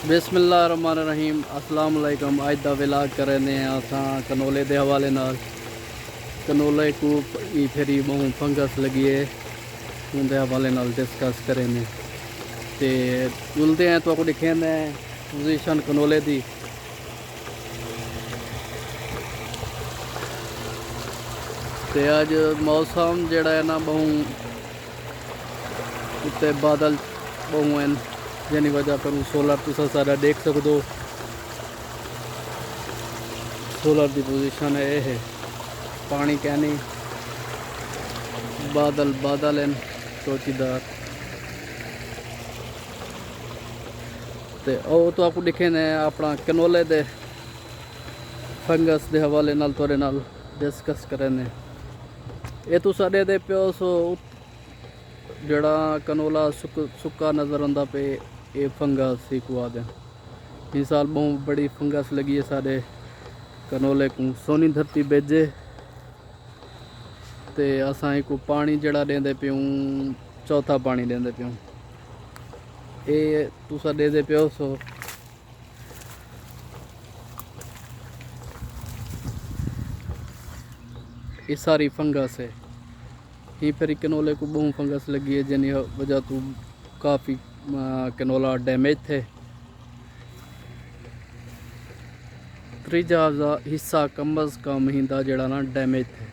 बिस्मिल्लाहिर्रहमानिर्रहीम अस्सलाम वालेकुम। अज दा विलाग कर रहे हैं असां कनोले के हवाले नाल। कनोले को फिर बहु फंगस लगी है उनके हवाले नाल डिस्कस करें ते जुलते हैं तो दिखे पोजीशन कनोले दी। ते अज मौसम जड़ा है ना बहु उत्ते बादल बहु हैं जिनी वजह पर सोलर तुसा सारा देख सकते हो। सोलर की पोजीशन है पानी कहनी बादल बादल हैं चौकीदार। तो तो आपको दिखे ने अपना कनोले दे फंगस के हवाले नाल थोड़े नाल डिस्कस करें। ये तो साढ़े दे प्यो सो जड़ा कनोला सुक्का नज़र आता पे ये फंगस ही को आदे। इस साल बहुत बड़ी फंगस लगी है साढ़े कनोले को। सोनी धरती बेजे ते असां को पानी जड़ा देंदे प्यूं चौथा पानी देंदे प्यूं। ये तुसा दे दे प्यो सो ये सारी फंगस है। ही फिर कनोले को बहुत फंगस लगी है जिन वजह तो काफ़ी कनोला डैमेज थे। त्रीजा हिस्सा कम अज़ कम हिंदा जड़ा ना डैमेज थे।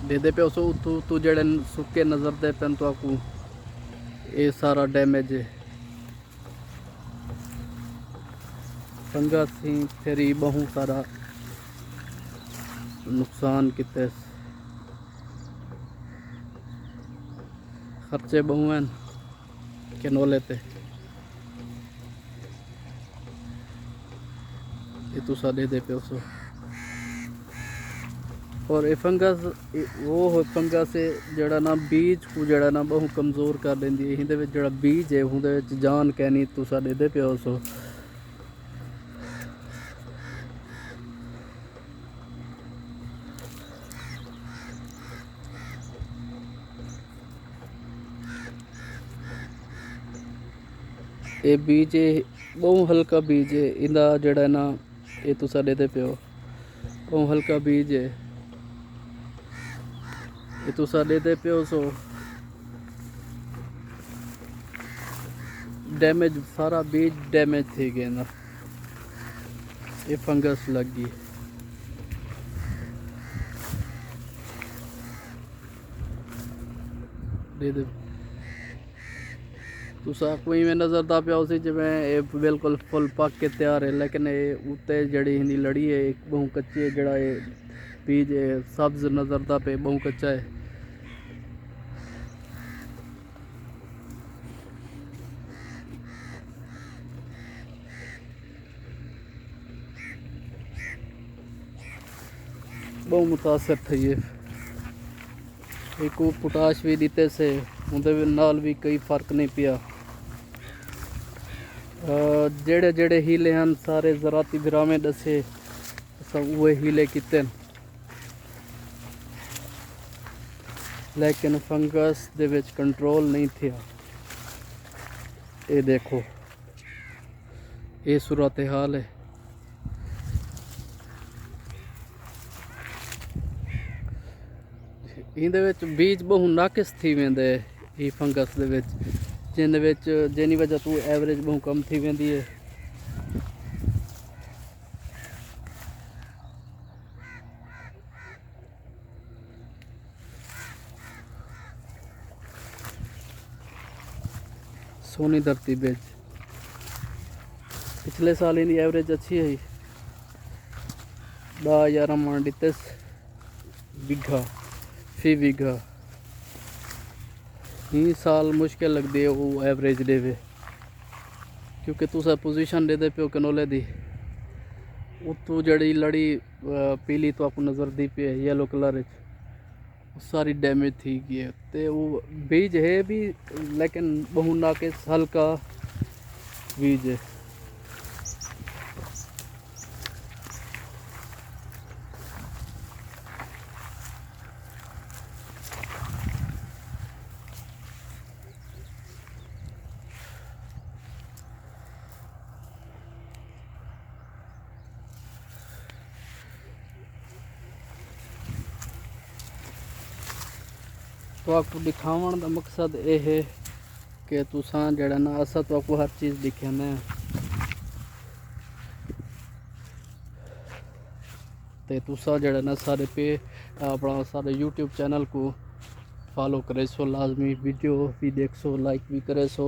दे दे पे उसो तू जड़े सुके नज़र दे पेन तो आपको ये सारा डैमेज है फंगस ही फिर बहुत सारा नुकसान किते खर्चे बहु हैं कनोले ते। ये तुसा दे दे पे उसो और ये फंगस वो फंगस है जड़ा ना बीज को जड़ा ना बहुत कमज़ोर कर देंदी है। इहदे विच जड़ा बीज है उहदे विच जान कहनी तुसा दे दे पे उसो। ये बीज है बहुत हल्का बीज है इंदा जड़ा ना ये तुसा दे दे पे बहुत हल्का बीज है। ये तुसा दे दे पे सो डैमेज सारा बीज डैमेज थी गया ना ये फंगस लग गई। दे दे तुसा कोई में नज़र दा पिया उसी जिमें ये बिल्कुल फुल पक के तैयार है लेकिन ये उत्ते जड़ी हिंदी लड़ी है एक बहु कच्ची है जड़ा ये बीज है सब्ज नज़र दा पे बहु कच्चा है। बहुत मुतासर थी ये एक को पोटाश भी दीते से उनके नाल भी कई फर्क नहीं पिया। जेड़े जेड़े हीले हैं सारे ज़राती बिरामे दसे सब वो हीले किते लेकिन फंगस दे विच कंट्रोल नहीं थे। ये देखो ये सूरत हाल है। इहदे विच बीज बहु नाकिस थी वेंदे ई फंगस दे विच जिन विच जिनी वजह तो एवरेज बहु कम थी वेंदी है। सोनी धरती बेज पिछले साल इनकी एवरेज अच्छी है 10-11 मन दिते बीघा फी बीघा। ही साल मुश्किल लगती है वो एवरेज देवे क्योंकि तुसा पोजीशन दे दे पे कनोले दी उतों जड़ी लड़ी पीली तो आपको नज़र दी पे येलो कलर सारी डैमेज थी गई है। तो वो बीज है भी लेकिन बहु नाकिस हल्का बीज है। तो आपको दिखावन का मकसद ये है कि तुसा जड़ा ना असा तो आपको हर चीज़ दिखाने ते तुसा जड़ा ना सारे पे अपना सारे यूट्यूब चैनल को फॉलो करे सो, लाजमी वीडियो भी देख सो, लाइक भी करे सो।